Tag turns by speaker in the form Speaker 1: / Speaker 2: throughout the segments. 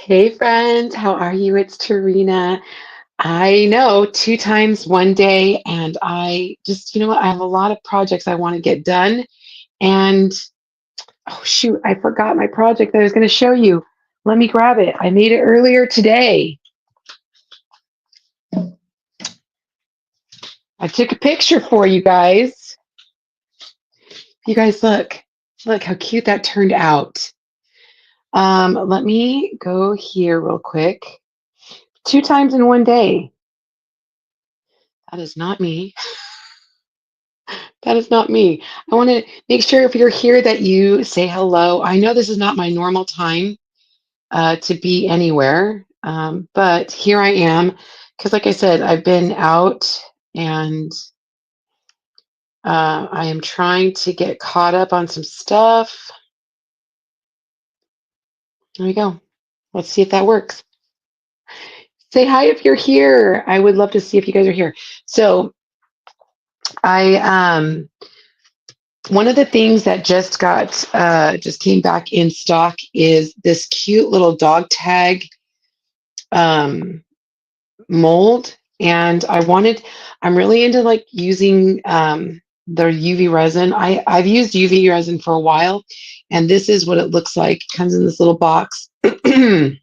Speaker 1: Hey friends, how are you? It's Tarina. I know two times one day, and I just, what? I have a lot of projects I want to get done. And oh, shoot, I forgot my project that I was going to show you. Let me grab it. I made it earlier today. I took a picture for you guys. You guys, look how cute that turned out. Let me go here real quick. Two times in one day. That is not me. That is not me. I want to make sure if you're here that you say hello. I know this is not my normal time to be anywhere, but here I am because, like I said, I've been out and I am trying to get caught up on some stuff. There we go. Let's see if that works. Say hi if you're here. I would love to see if you guys are here. So I one of the things that just came back in stock is this cute little dog tag um, mold, and I'm really into like using the UV resin. I've used UV resin for a while, and this is what it looks like. It comes in this little box. This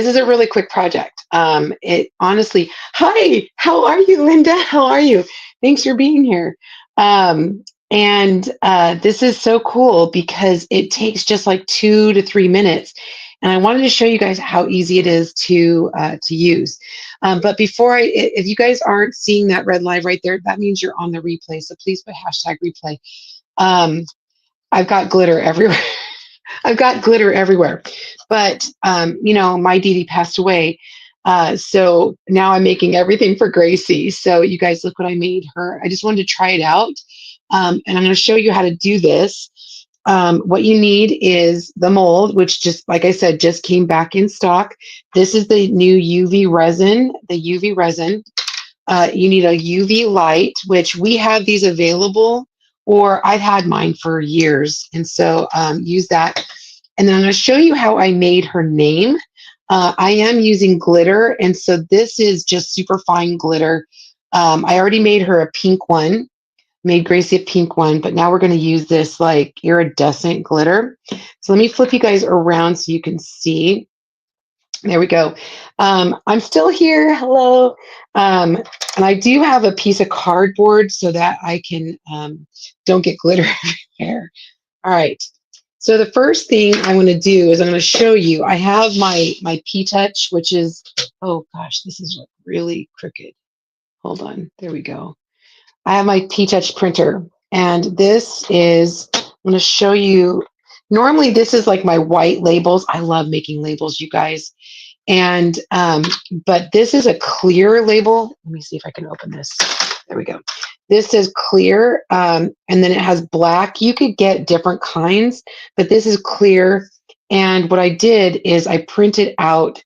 Speaker 1: is a really quick project. It honestly, hi, how are you, Linda? How are you? Thanks for being here. And this is so cool because it takes just like 2 to 3 minutes. And I wanted to show you guys how easy it is to use. But if you guys aren't seeing that red live right there, that means you're on the replay. So please put hashtag replay. Um, I've got glitter everywhere. I've got glitter everywhere. But, my Dee Dee passed away. So now I'm making everything for Gracie. So you guys, look what I made her. I just wanted to try it out. And I'm going to show you how to do this. What you need is the mold, which just, like I said, just came back in stock. This is the new UV resin, you need a UV light, which we have these available, or I've had mine for years. And so use that. And then I'm going to show you how I made her name. I am using glitter. And so this is just super fine glitter. I already made her a pink one, made Gracie a pink one, but now we're going to use this like iridescent glitter. So let me flip you guys around so you can see. There we go. I'm still here. Hello. And I do have a piece of cardboard so that I can don't get glitter everywhere. All right. So the first thing I want to do is I'm going to show you. I have my P-Touch, which is, oh gosh, this is really crooked. Hold on. There we go. I have my P-Touch printer, and this is, I'm going to show you. Normally, this is like my white labels. I love making labels, you guys. And, but this is a clear label. Let me see if I can open this. There we go. This is clear, and then it has black. You could get different kinds, but this is clear. And what I did is I printed out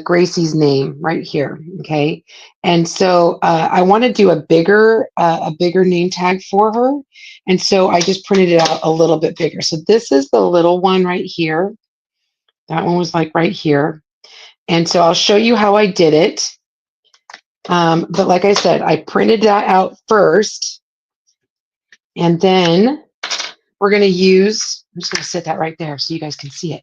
Speaker 1: Gracie's name right here. Okay, and so I want to do a bigger name tag for her, and so I just printed it out a little bit bigger. So this is the little one right here. That one was like right here, and so I'll show you how I did it. But like I said, I printed that out first, and then we're going to use, I'm just going to set that right there so you guys can see it.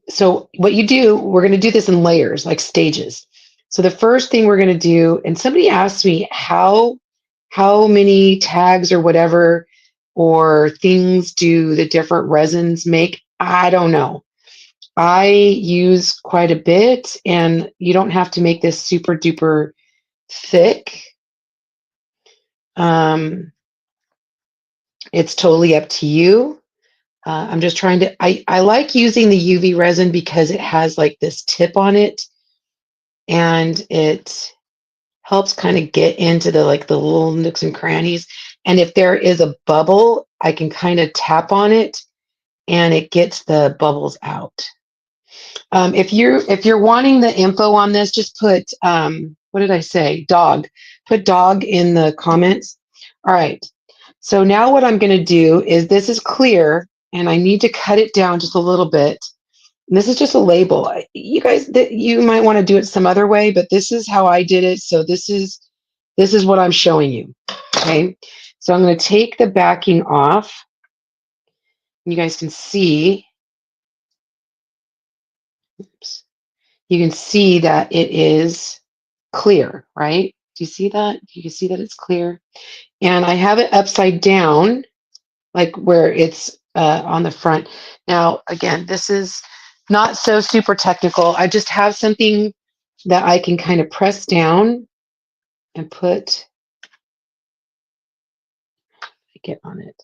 Speaker 1: So what you do, we're going to do this in layers, like stages. So the first thing we're going to do, and somebody asked me how many tags or whatever or things do the different resins make? I don't know. I use quite a bit, and you don't have to make this super duper thick. It's totally up to you. I'm just trying to, I like using the UV resin because it has like this tip on it, and it helps kind of get into the little nooks and crannies. And if there is a bubble, I can kind of tap on it and it gets the bubbles out. If you're wanting the info on this, just put what did I say? Dog. Put dog in the comments. All right. So now what I'm going to do is, this is clear. and I need to cut it down just a little bit. And this is just a label. You guys, you might want to do it some other way, but this is how I did it. So this is what I'm showing you. Okay. So I'm going to take the backing off. You guys can see. Oops. You can see that it is clear, right? Do you see that? You can see that it's clear. And I have it upside down, like where it's on the front. Now, again, this is not so super technical. I just have something that I can kind of press down and get on it.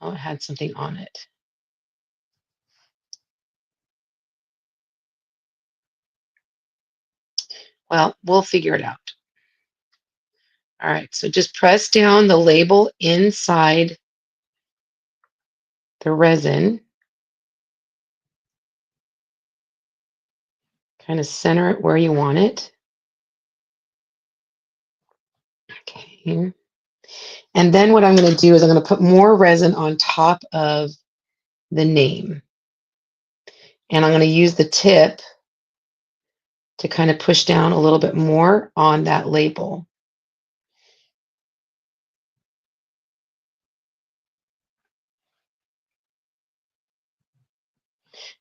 Speaker 1: Oh, it had something on it. Well, we'll figure it out. All right, so just press down the label inside the resin. Kind of center it where you want it. Okay. And then what I'm going to do is I'm going to put more resin on top of the name. And I'm going to use the tip to kind of push down a little bit more on that label.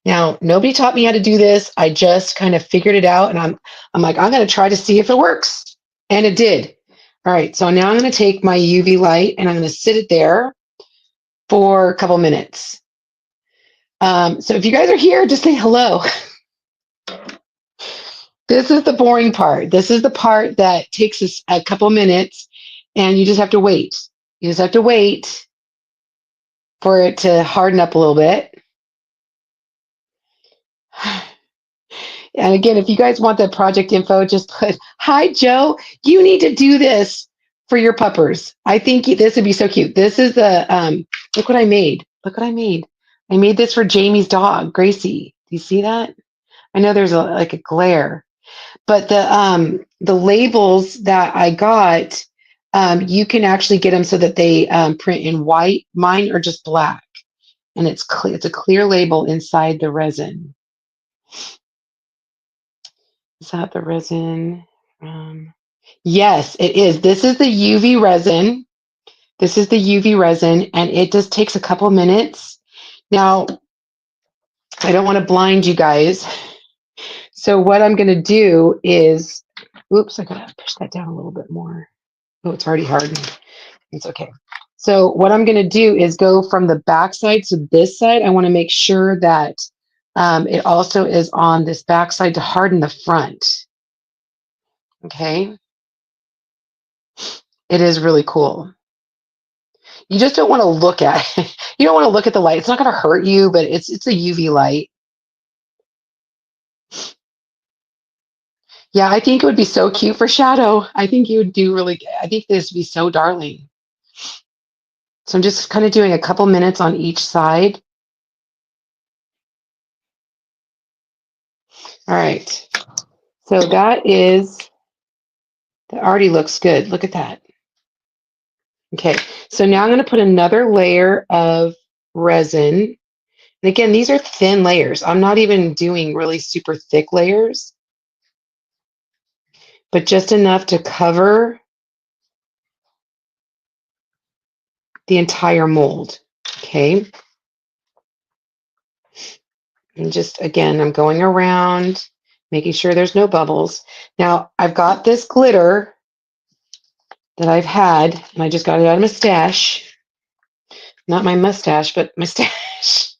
Speaker 1: Now, nobody taught me how to do this. I just kind of figured it out, and I'm like, I'm going to try to see if it works. And it did. All right, so now I'm going to take my UV light and I'm going to sit it there for a couple minutes. So if you guys are here, just say hello. This is the boring part. This is the part that takes us a couple minutes, and you just have to wait. You just have to wait for it to harden up a little bit. And again, if you guys want the project info, just put, hi, Joe, you need to do this for your puppers. I think this would be so cute. This is the, look what I made. Look what I made. I made this for Jamie's dog, Gracie. Do you see that? I know there's like a glare, but the labels that I got, you can actually get them so that they print in white. Mine are just black, and it's clear. It's a clear label inside the resin. Is that the resin? Yes, it is. This is the UV resin. This is the UV resin, and it just takes a couple minutes. Now, I don't want to blind you guys. So what I'm going to do is, oops, I got to push that down a little bit more. Oh, it's already hardened. It's okay. So what I'm going to do is go from the back side to this side. I want to make sure that it also is on this back side to harden the front. Okay. It is really cool. You just don't want to look at it. You don't want to look at the light. It's not going to hurt you, but it's a UV light. Yeah, I think it would be so cute for shadow. I think you would do really, I think this would be so darling. So I'm just kind of doing a couple minutes on each side. All right. So that already looks good. Look at that. Okay. So now I'm going to put another layer of resin. And again, these are thin layers. I'm not even doing really super thick layers, but just enough to cover the entire mold. Okay. And just, again, I'm going around, making sure there's no bubbles. Now, I've got this glitter that I've had, and I just got it out of my stash. Not my mustache, but my stash.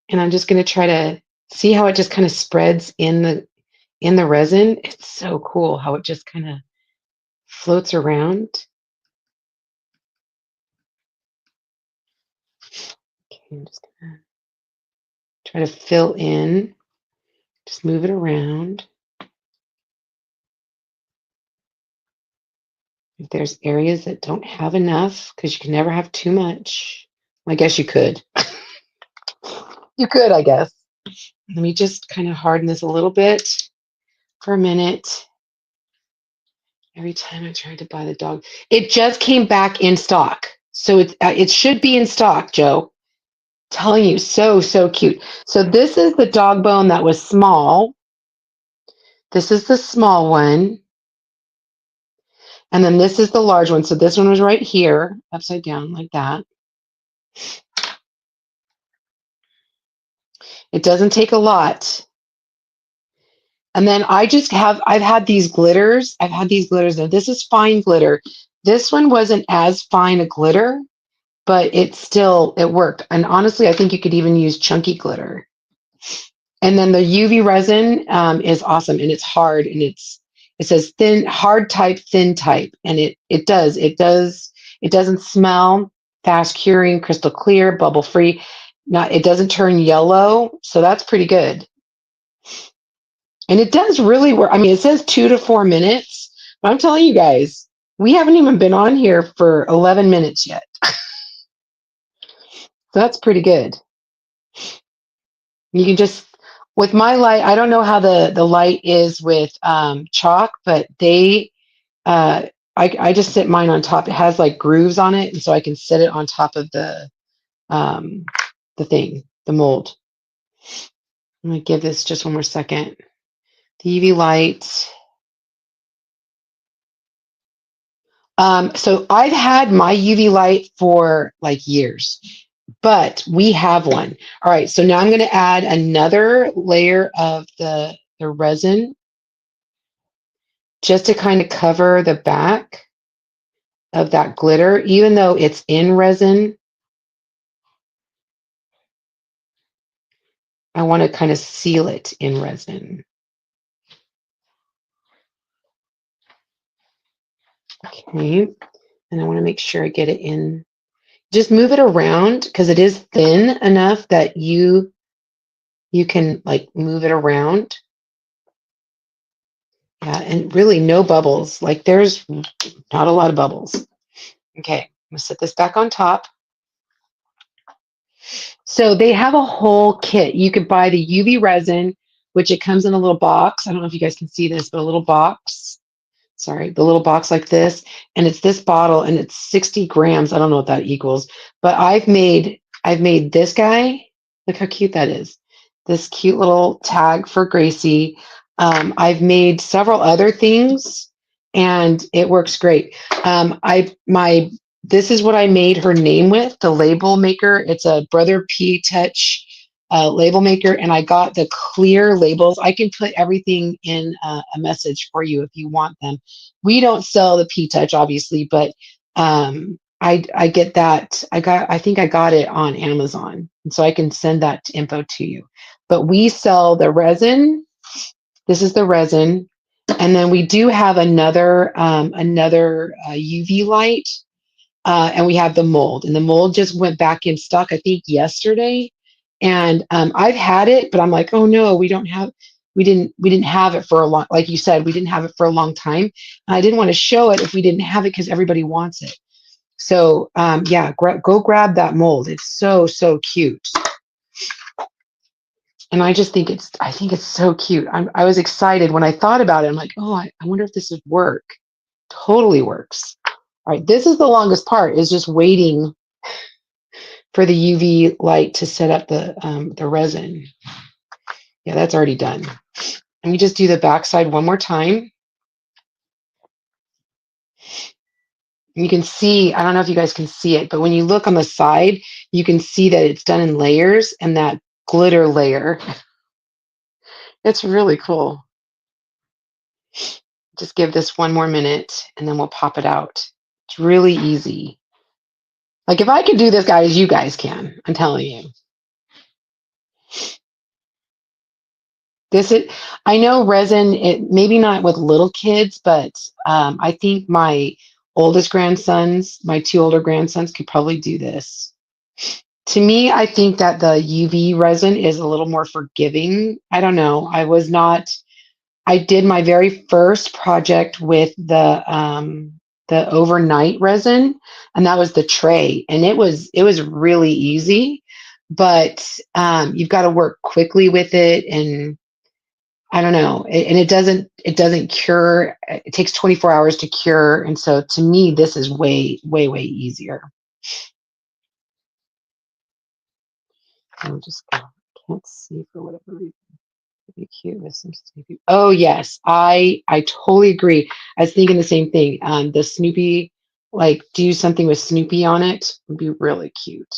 Speaker 1: And I'm just going to try to see how it just kind of spreads in the resin. It's so cool how it just kind of floats around. Okay, I'm just going to try to fill in. Just move it around. If there's areas that don't have enough, because you can never have too much. I guess you could. You could, I guess. Let me just kind of harden this a little bit for a minute. Every time I tried to buy the dog, it just came back in stock. So it should be in stock, Joe. Telling you, so cute. So this is the dog bone that was small. This is the small one. And then this is the large one. So this one was right here, upside down like that. It doesn't take a lot. And then I've had these glitters. I've had these glitters. Now, this is fine glitter. This one wasn't as fine a glitter, but it worked. And honestly, I think you could even use chunky glitter. And then the UV resin is awesome, and it's hard, and it says thin, hard type, thin type, and it doesn't smell, fast curing, crystal clear, bubble free. Not it doesn't turn yellow, so that's pretty good. And it does really work. I mean, it says 2 to 4 minutes, but I'm telling you guys, we haven't even been on here for 11 minutes yet. So that's pretty good. You can just with my light. I don't know how the light is with chalk, but uh, I just sit mine on top. It has like grooves on it, and so I can sit it on top of um, the mold. I'm gonna give this just one more second. The UV light. So I've had my UV light for like years, but we have one. All right, so now I'm going to add another layer of the resin just to kind of cover the back of that glitter, even though it's in resin. I want to kind of seal it in resin. Okay, and I want to make sure I get it in. Just move it around because it is thin enough that you can like move it around. Yeah, and really no bubbles. Like there's not a lot of bubbles. Okay, I'm gonna set this back on top. So they have a whole kit. You could buy the UV resin, which it comes in a little box. I don't know if you guys can see this, but a little box. Sorry, the little box like this, and it's this bottle, and it's 60 grams. I don't know what that equals, but I've made this guy. Look how cute that is. This cute little tag for Gracie. I've made several other things, and it works great. I my This is what I made her name with the label maker. It's a Brother P Touch label maker, and I got the clear labels. I can put everything in a message for you if you want them. We don't sell the P Touch, obviously, but I get that. I think I got it on Amazon, and so I can send that info to you. But we sell the resin. This is the resin, and then we do have another UV light, and we have the mold, and the mold just went back in stock, I think, yesterday. And I've had it, but I'm like, oh no, we didn't have it for a long, like you said, we didn't have it for a long time. And I didn't want to show it if we didn't have it because everybody wants it. So yeah, go grab that mold. It's so cute. And I think it's so cute. I was excited when I thought about it. I'm like, oh, I wonder if this would work. Totally works. All right, this is the longest part, is just waiting for the UV light to set up the resin. Yeah, that's already done. Let me just do the back side one more time. You can see, I don't know if you guys can see it, but when you look on the side, you can see that it's done in layers, and that glitter layer. It's really cool. Just give this one more minute and then we'll pop it out. It's really easy. Like if I could do this, guys, you guys can. I'm telling you. This is, I know resin, it maybe not with little kids, but I think my oldest grandsons, my two older grandsons, could probably do this. To me, I think that the UV resin is a little more forgiving. I don't know. I did my very first project with the overnight resin, and that was the tray, and it was really easy, but you've got to work quickly with it, and I don't know, and it doesn't cure. It takes 24 hours to cure, and so to me, this is way easier. I'm just can't see for whatever reason. Be cute with some Snoopy. Oh yes, I totally agree. I was thinking the same thing. The Snoopy, like do something with Snoopy on it would be really cute.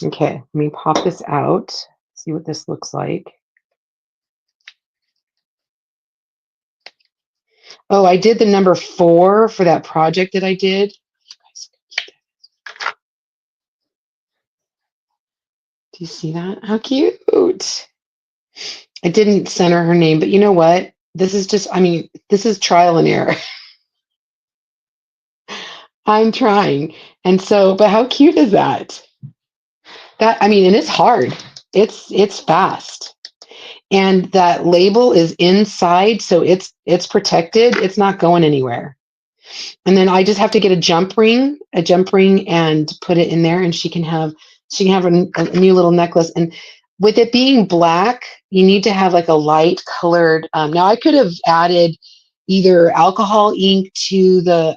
Speaker 1: Okay, let me pop this out. See what this looks like. Oh, I did the number 4 for that project that I did. Do you see that? How cute. I didn't center her name, but you know what? This is just, I mean, this is trial and error. I'm trying. And so, but how cute is that? That, I mean, and it's hard. It's fast. And that label is inside, so it's protected. It's not going anywhere. And then I just have to get a jump ring and put it in there, and she can have a new little necklace. And with it being black, you need to have like a light colored. Now I could have added either alcohol ink to the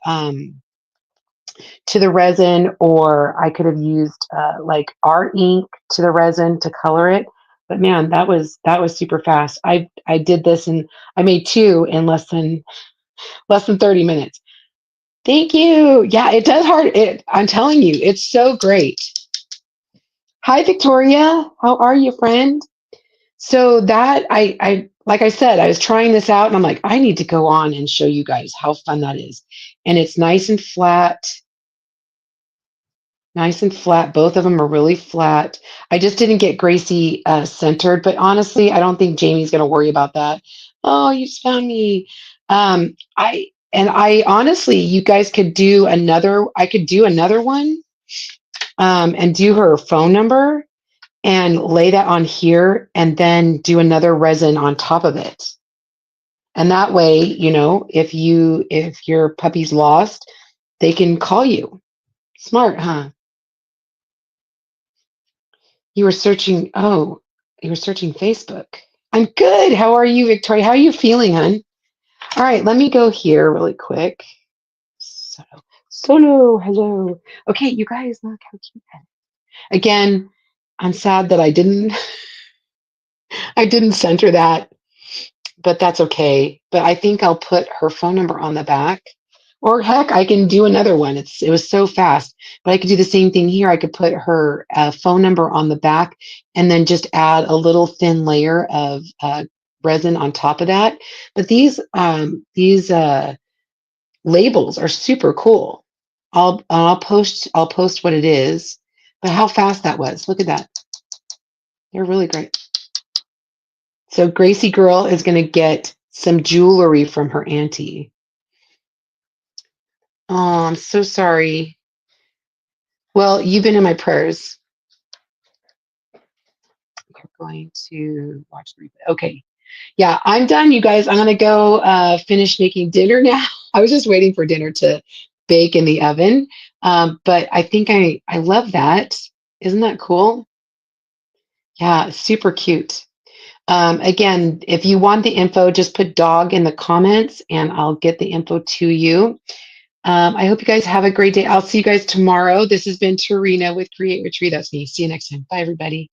Speaker 1: resin, or I could have used like art ink to the resin to color it. But man, that was super fast. I did this and I made 2 in less than 30 minutes. Thank you. Yeah, it does hard. I'm telling you, it's so great. Hi, Victoria. How are you, friend? So that I like I said, I was trying this out and I'm like, I need to go on and show you guys how fun that is. And it's nice and flat. Nice and flat. Both of them are really flat. I just didn't get Gracie centered, but honestly, I don't think Jamie's going to worry about that. Oh, you found me. I honestly, you guys could do another. I could do another one and do her phone number and lay that on here, and then do another resin on top of it. And that way, if your puppy's lost, they can call you. Smart, huh? You were searching, oh, you were searching Facebook. I'm good. How are you, Victoria? How are you feeling, hon? All right, let me go here really quick. Solo, hello. Okay, you guys, look how cute that is. Again, I'm sad that I didn't center that, but that's okay. But I think I'll put her phone number on the back. Or heck, I can do another one. It was so fast, but I could do the same thing here. I could put her phone number on the back, and then just add a little thin layer of resin on top of that. But these labels are super cool. I'll post what it is. But how fast that was! Look at that. They're really great. So Gracie girl is going to get some jewelry from her auntie. Oh, I'm so sorry. Well, you've been in my prayers. We're going to watch the replay. Okay. Yeah, I'm done, you guys. I'm going to go finish making dinner now. I was just waiting for dinner to bake in the oven. But I think I love that. Isn't that cool? Yeah, super cute. Again, if you want the info, just put dog in the comments and I'll get the info to you. I hope you guys have a great day. I'll see you guys tomorrow. This has been Tarina with Create Retreat. That's me. See you next time. Bye, everybody.